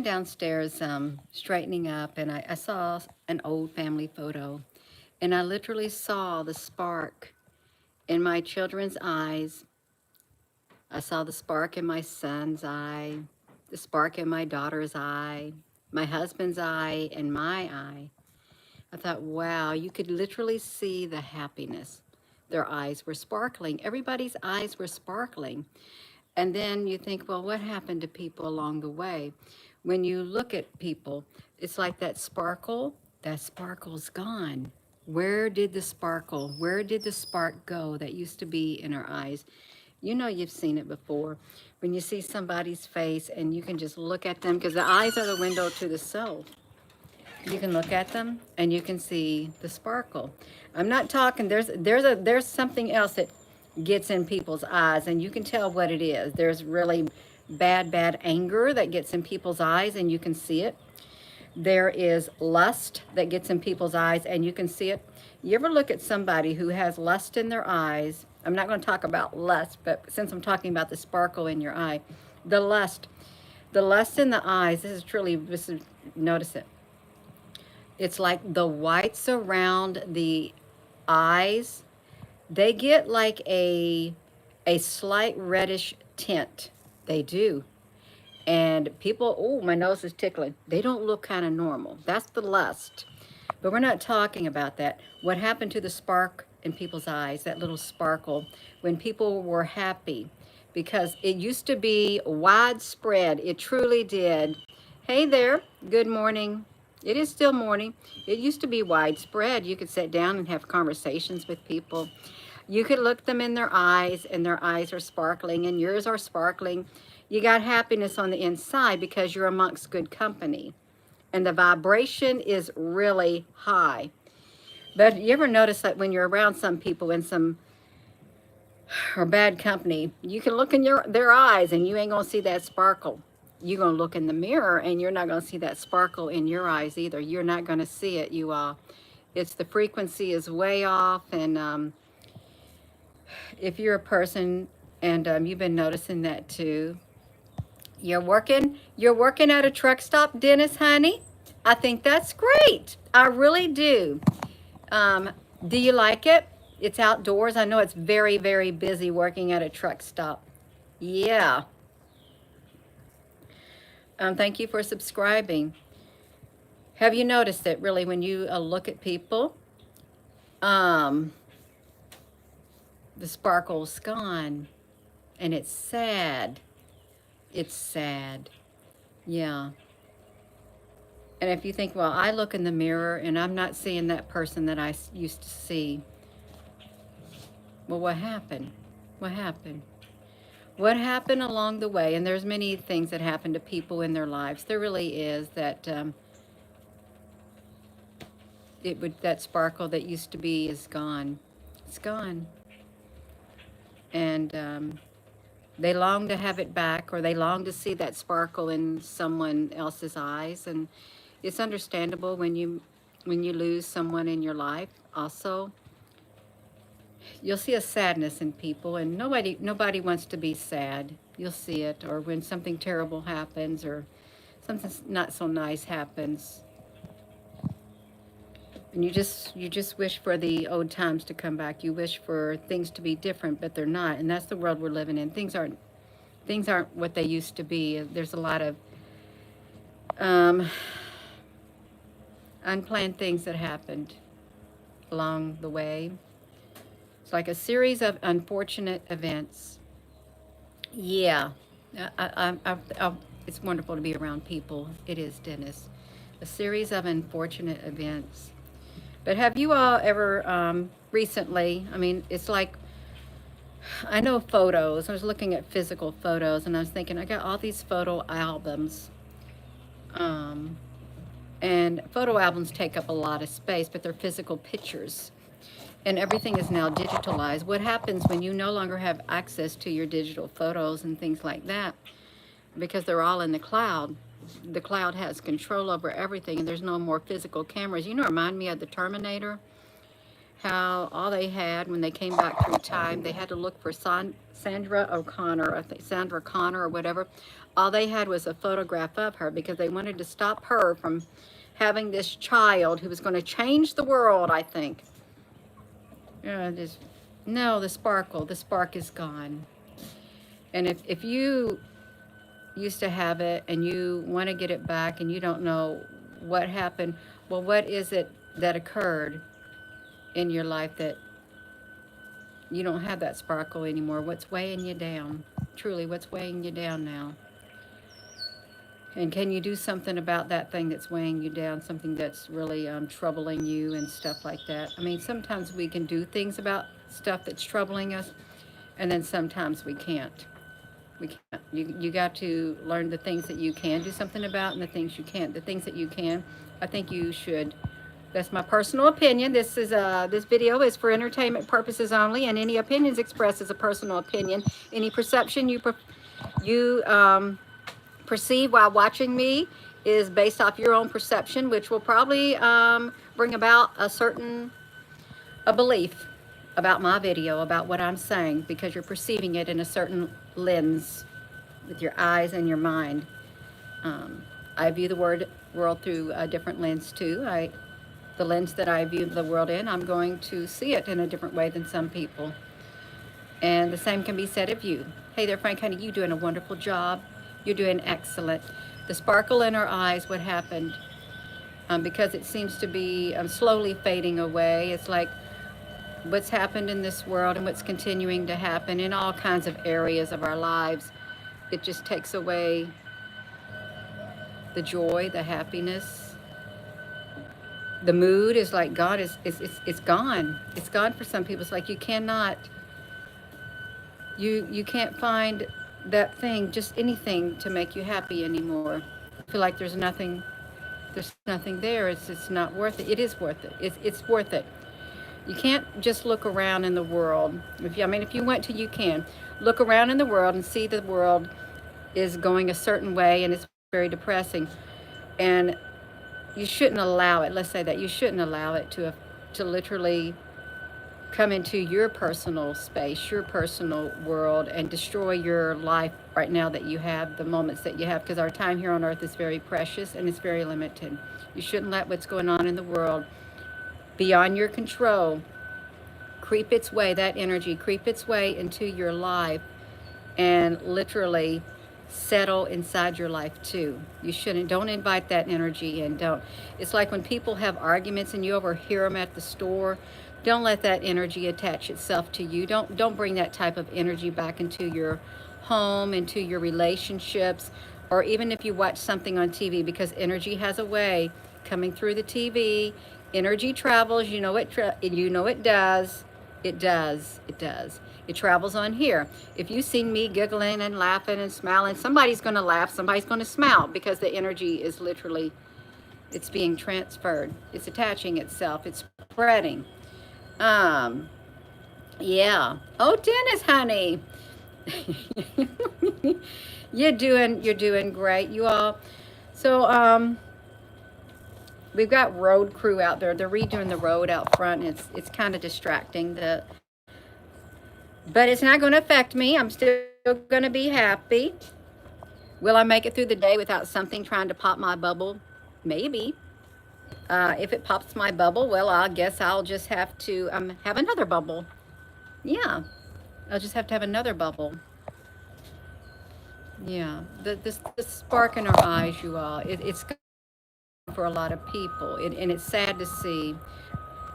downstairs straightening up, and I saw an old family photo, and I literally saw the spark in my children's eyes. I saw the spark in my son's eye, the spark in my daughter's eye, my husband's eye, and my eye. I thought, wow, you could literally see the happiness. Their eyes were sparkling. Everybody's eyes were sparkling. And then you think, well, what happened to people along the way? When you look at people, it's like that sparkle's gone. Where did the spark go that used to be in our eyes? You know, you've seen it before. When you see somebody's face and you can just look at them, because the eyes are the window to the soul. You can look at them and you can see the sparkle. I'm not talking, there's something else that gets in people's eyes, and you can tell what it is. There's really bad anger that gets in people's eyes, and you can see it. There is lust that gets in people's eyes, and you can see it. You ever look at somebody who has lust in their eyes? I'm not going to talk about lust, but since I'm talking about the sparkle in your eye, the lust, the lust in the eyes, notice it. It's like the whites around the eyes, they get like a slight reddish tint. They do. And people, oh, my nose is tickling. They don't look kind of normal. That's the lust. But we're not talking about that. What happened to the spark in people's eyes, that little sparkle, when people were happy? Because it used to be widespread. It truly did. Hey there. Good morning. It is still morning. It used to be widespread. You could sit down and have conversations with people. You could look them in their eyes, and their eyes are sparkling, and yours are sparkling. You got happiness on the inside because you're amongst good company. And the vibration is really high. But you ever notice that when you're around some people in some or bad company, you can look in their eyes and you ain't gonna see that sparkle. You're gonna look in the mirror and you're not gonna see that sparkle in your eyes either. You're not gonna see it. It's the frequency is way off. And if you're a person and you've been noticing that too, you're working at a truck stop, Dennis, honey. I think that's great. I really do. Um, do you like it? It's outdoors. I know it's very busy working at a truck stop. Yeah. Thank you for subscribing. Have you noticed that really when you look at people, um, the sparkle's gone, and it's sad. It's sad. Yeah. And if you think, well, I look in the mirror and I'm not seeing that person that I used to see. Well, what happened? What happened? What happened along the way? And there's many things that happen to people in their lives. There really is that that sparkle that used to be is gone. It's gone. And they long to have it back, or they long to see that sparkle in someone else's eyes. And it's understandable when you lose someone in your life. Also, you'll see a sadness in people, and nobody wants to be sad. You'll see it, or when something terrible happens, or something not so nice happens, and you just wish for the old times to come back. You wish for things to be different, but they're not, and that's the world we're living in. Things aren't what they used to be. There's a lot of um, unplanned things that happened along the way. It's like a series of unfortunate events. Yeah, it's wonderful to be around people. It is, Dennis. A series of unfortunate events. But have you all ever recently, I mean, it's like, I know photos. I was looking at physical photos and I was thinking, I got all these photo albums. Um, and photo albums take up a lot of space, but they're physical pictures. And everything is now digitalized. What happens when you no longer have access to your digital photos and things like that? Because they're all in the cloud. The cloud has control over everything, and there's no more physical cameras. You know, remind me of the Terminator. how all they had when they came back through time, they had to look for Sandra O'Connor, I think Sandra Connor or whatever. All they had was a photograph of her because they wanted to stop her from having this child who was going to change the world, I think. Just, no, the spark is gone. And if you used to have it and you want to get it back and you don't know what happened, well, what is it that occurred in your life that you don't have that sparkle anymore? What's weighing you down? Truly, what's weighing you down now? And can you do something about that thing that's weighing you down, something that's really troubling you and stuff like that? I mean, sometimes we can do things about stuff that's troubling us, and then sometimes we can't. We can't. You got to learn the things that you can do something about and the things you can't. The things that you can, I think you should. That's my personal opinion. This video is for entertainment purposes only, and any opinions expressed is a personal opinion. Any perception you perceive while watching me is based off your own perception, which will probably bring about a belief about my video, about what I'm saying, because you're perceiving it in a certain lens with your eyes and your mind. I view the world through a different lens too. The lens that I view the world in, I'm going to see it in a different way than some people. And the same can be said of you. Hey there, Frank, honey, you're doing a wonderful job. You're doing excellent. The sparkle in our eyes, what happened? Because it seems to be slowly fading away. It's like what's happened in this world and what's continuing to happen in all kinds of areas of our lives. It just takes away the joy, the happiness. The mood is like gone. It's gone. It's gone for some people. It's like you cannot, you can't find that thing, just anything to make you happy anymore. I feel like there's nothing there. It's not worth it. It is worth it. It's worth it. You can't just look around in the world. If you want to, you can look around in the world and see the world is going a certain way and it's very depressing. And you shouldn't allow it, let's say that, you shouldn't allow it to literally come into your personal space, your personal world, and destroy your life right now that you have, the moments that you have, because our time here on earth is very precious and it's very limited. You shouldn't let what's going on in the world beyond your control creep its way, that energy creep its way into your life and literally settle inside your life too. You shouldn't. Don't invite that energy in. Don't. It's like when people have arguments and you overhear them at the store. Don't let that energy attach itself to you. Don't bring that type of energy back into your home, into your relationships, or even if you watch something on TV, because energy has a way coming through the TV. Energy travels. You know it does. It does. It does. It travels on here. If you see me giggling and laughing and smiling, somebody's going to laugh, somebody's going to smile, because the energy is literally, it's being transferred. It's attaching itself. It's spreading. Yeah. Oh, Dennis, honey. You're doing great, you all. So, we've got road crew out there. They're redoing the road out front. And it's kind of distracting. But it's not going to affect me. I'm still going to be happy. Will I make it through the day without something trying to pop my bubble? Maybe. If it pops my bubble, well, I guess I'll just have to have another bubble. Yeah. I'll just have to have another bubble. Yeah. The spark in our eyes, you all. It's for a lot of people, and it's sad to see.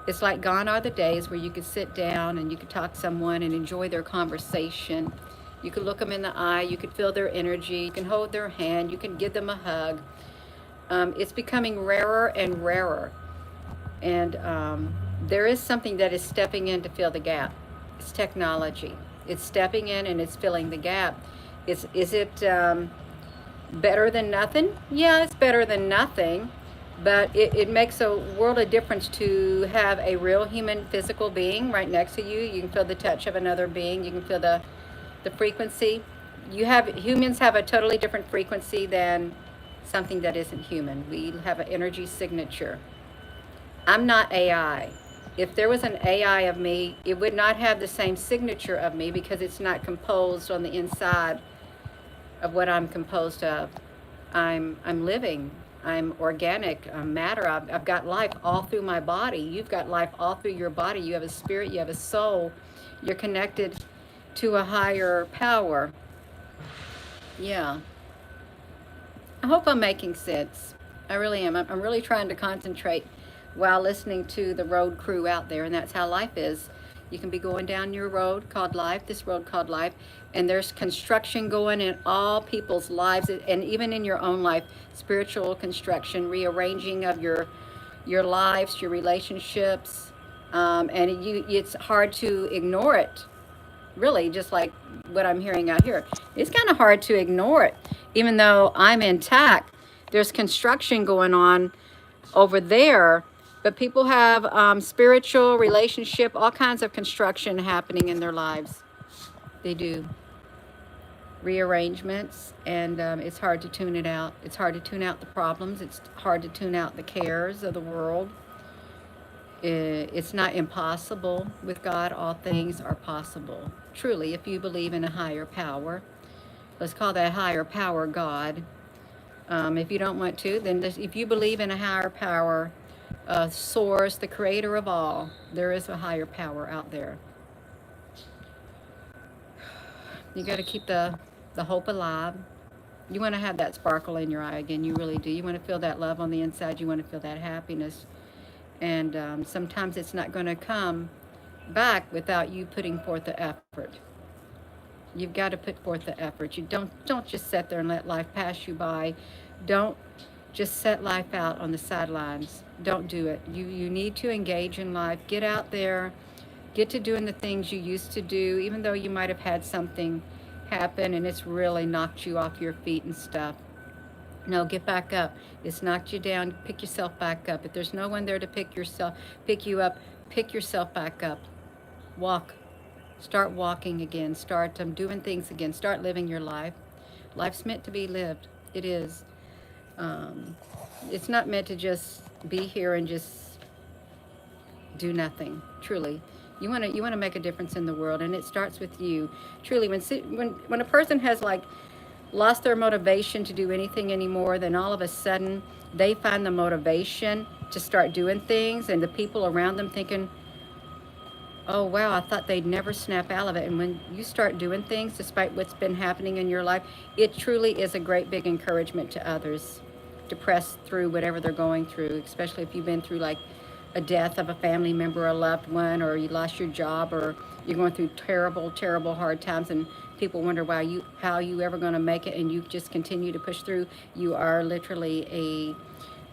It's like gone are the days where you could sit down and you could talk to someone and enjoy their conversation. You could look them in the eye, you could feel their energy, you can hold their hand, you can give them a hug. It's becoming rarer and rarer, and there is something that is stepping in to fill the gap. It's technology. It's stepping in and it's filling the gap. Is it better than nothing? Yeah, it's better than nothing. But it makes a world of difference to have a real human physical being right next to you. You can feel the touch of another being. You can feel the frequency. Humans have a totally different frequency than something that isn't human. We have an energy signature. I'm not AI. If there was an AI of me, it would not have the same signature of me because it's not composed on the inside of what I'm composed of. I'm living. I'm organic. I'm matter. I've got life all through my body. You've got life all through your body. You have a spirit. You have a soul. You're connected to a higher power. Yeah. I hope I'm making sense. I really am. I'm really trying to concentrate while listening to the road crew out there, and that's how life is. You can be going down your road called life, this road called life, and there's construction going in all people's lives, and even in your own life, spiritual construction, rearranging of your lives, your relationships, and it's hard to ignore it, really, just like what I'm hearing out here. It's kind of hard to ignore it. Even though I'm intact, there's construction going on over there, but people have spiritual, relationship, all kinds of construction happening in their lives. They do. Rearrangements, and it's hard to tune it out. It's hard to tune out the problems. It's hard to tune out the cares of the world. It's not impossible. With God, all things are possible. Truly, if you believe in a higher power, let's call that higher power God. If you don't want to, then if you believe in a higher power, source, the creator of all, there is a higher power out there. You got to keep the hope alive. You want to have that sparkle in your eye again. You really do. You want to feel that love on the inside. You want to feel that happiness. And sometimes it's not going to come back without you putting forth the effort. You've got to put forth the effort. You don't just sit there and let life pass you by. Don't just set life out on the sidelines. Don't do it. You need to engage in life. Get out there. Get to doing the things you used to do, even though you might have had something happen and it's really knocked you off your feet and stuff. No, get back up. It's knocked you down. Pick yourself back up. If there's no one there to pick you up, pick yourself back up. Walk. Start walking again. Start doing things again. Start living your life. Life's meant to be lived. It is. Um, it's not meant to just be here and just do nothing. Truly, you want to make a difference in the world, and it starts with you. Truly, when a person has like lost their motivation to do anything anymore, then all of a sudden they find the motivation to start doing things, and the people around them thinking, oh wow, I thought they'd never snap out of it. And when you start doing things despite what's been happening in your life, it truly is a great big encouragement to others to press through whatever they're going through, especially if you've been through like a death of a family member, a loved one, or you lost your job, or you're going through terrible, terrible hard times, and people wonder how you ever going to make it, and you just continue to push through. You are literally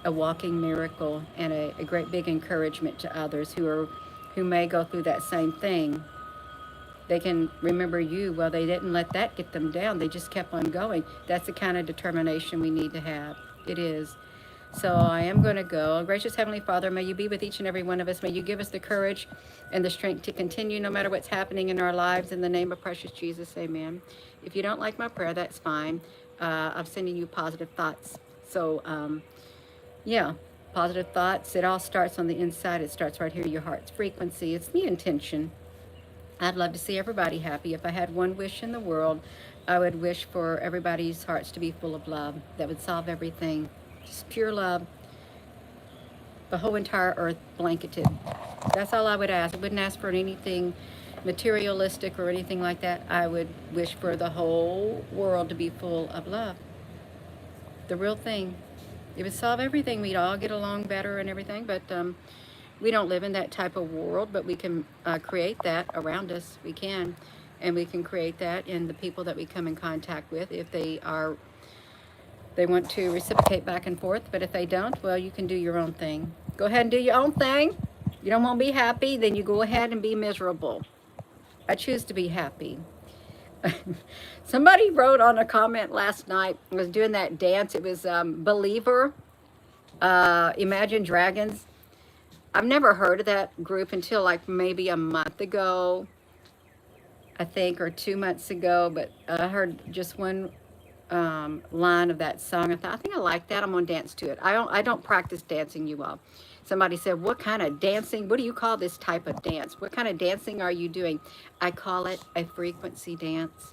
a walking miracle, and a great big encouragement to others who may go through that same thing. They can remember you. Well, they didn't let that get them down. They just kept on going. That's the kind of determination we need to have. It is. So I am going to go. Gracious Heavenly Father, may you be with each and every one of us. May you give us the courage and the strength to continue no matter what's happening in our lives. In the name of precious Jesus, amen. If you don't like my prayer, that's fine. I'm sending you positive thoughts. So, yeah, positive thoughts. It all starts on the inside. It starts right here, your heart's frequency. It's the intention. I'd love to see everybody happy. If I had one wish in the world, I would wish for everybody's hearts to be full of love. That would solve everything. Just pure love. The whole entire earth blanketed. That's all I would ask. I wouldn't ask for anything materialistic or anything like that. I would wish for the whole world to be full of love. The real thing. It would solve everything. We'd all get along better and everything, but we don't live in that type of world, but we can create that around us. We can. And we can create that in the people that we come in contact with if they want to reciprocate back and forth. But if they don't, well, you can do your own thing. Go ahead and do your own thing. You don't want to be happy, then you go ahead and be miserable. I choose to be happy. Somebody wrote on a comment last night, I was doing that dance. It was Believer, Imagine Dragons. I've never heard of that group until like maybe a month ago, I think, or 2 months ago, but I heard just one line of that song. I thought, I think I like that. I'm gonna dance to it. I don't practice dancing, you all. Somebody said, what kind of dancing? What do you call this type of dance? What kind of dancing are you doing? I call it a frequency dance.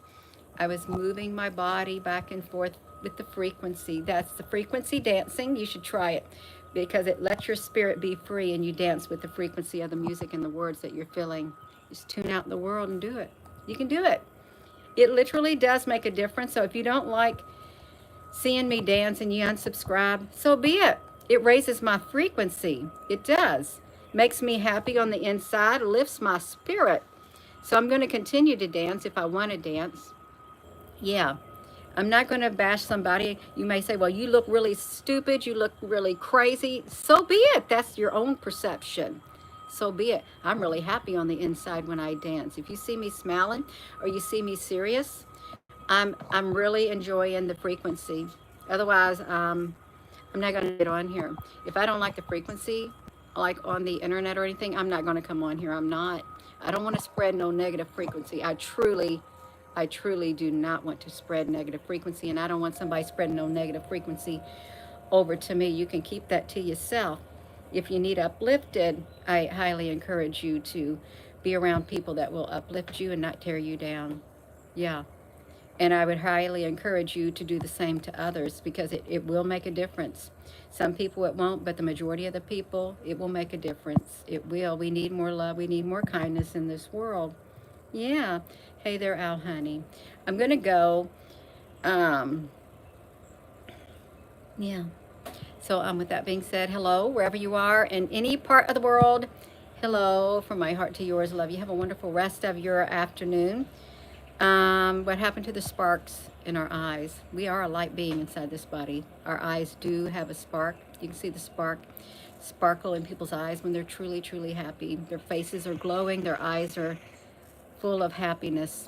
I was moving my body back and forth with the frequency. That's the frequency dancing. You should try it because it lets your spirit be free and you dance with the frequency of the music and the words that you're feeling. Just tune out the world and do it. You can do it. It literally does make a difference. So if you don't like seeing me dance and you unsubscribe, so be it. It raises my frequency. It does. Makes me happy on the inside, lifts my spirit. So I'm going to continue to dance if I want to dance. Yeah. I'm not going to bash somebody. You may say, well, you look really stupid. You look really crazy. So be it. That's your own perception. So be it. I'm really happy on the inside when I dance. If you see me smiling or you see me serious, I'm really enjoying the frequency. Otherwise, I'm not going to get on here. If I don't like the frequency, like on the internet or anything, I'm not going to come on here. I'm not. I don't want to spread no negative frequency. I truly do not want to spread negative frequency, and I don't want somebody spreading no negative frequency over to me. You can keep that to yourself. If you need uplifted, I highly encourage you to be around people that will uplift you and not tear you down. Yeah. And I would highly encourage you to do the same to others because it will make a difference. Some people it won't, but the majority of the people, it will make a difference. It will. We need more love. We need more kindness in this world. Yeah. Hey there, Al Honey. I'm going to go. Um, yeah. So with that being said, hello, wherever you are in any part of the world. Hello, from my heart to yours. Love you. Have a wonderful rest of your afternoon. What happened to the sparks in our eyes? We are a light being inside this body. Our eyes do have a spark. You can see the sparkle in people's eyes when they're truly, truly happy. Their faces are glowing. Their eyes are full of happiness.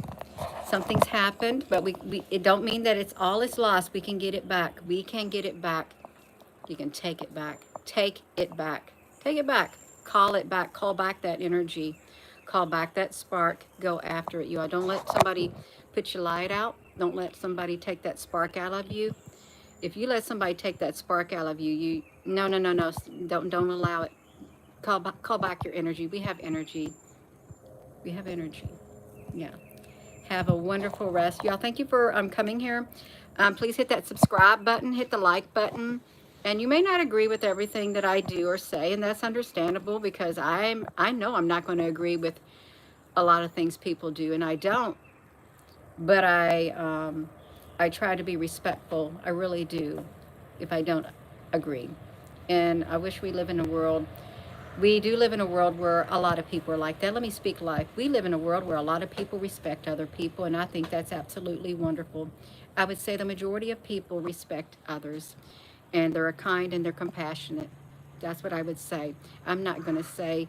Something's happened, but it don't mean that it's all is lost. We can get it back. We can get it back. You can take it back. Take it back. Take it back. Call it back. Call back that energy. Call back that spark. Go after it. Don't let somebody put your light out. Don't let somebody take that spark out of you. If you let somebody take that spark out of you, no. Don't allow it. Call back your energy. We have energy. We have energy. Yeah. Have a wonderful rest. Y'all, thank you for coming here. Please hit that subscribe button. Hit the like button. And you may not agree with everything that I do or say, and that's understandable because I know I'm not going to agree with a lot of things people do, and I don't. But I try to be respectful. I really do if I don't agree. And I wish we live in a world. We do live in a world where a lot of people are like that. Let me speak life. We live in a world where a lot of people respect other people, and I think that's absolutely wonderful. I would say the majority of people respect others, and they're kind and they're compassionate. That's what I would say. I'm not going to say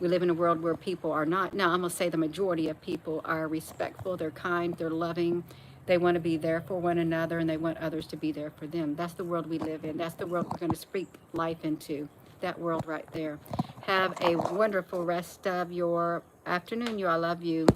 we live in a world where people are not. No, I'm going to say the majority of people are respectful, they're kind, they're loving, they want to be there for one another, and they want others to be there for them. That's the world we live in. That's the world we're going to speak life into. That world right there. Have a wonderful rest of your afternoon. I love you.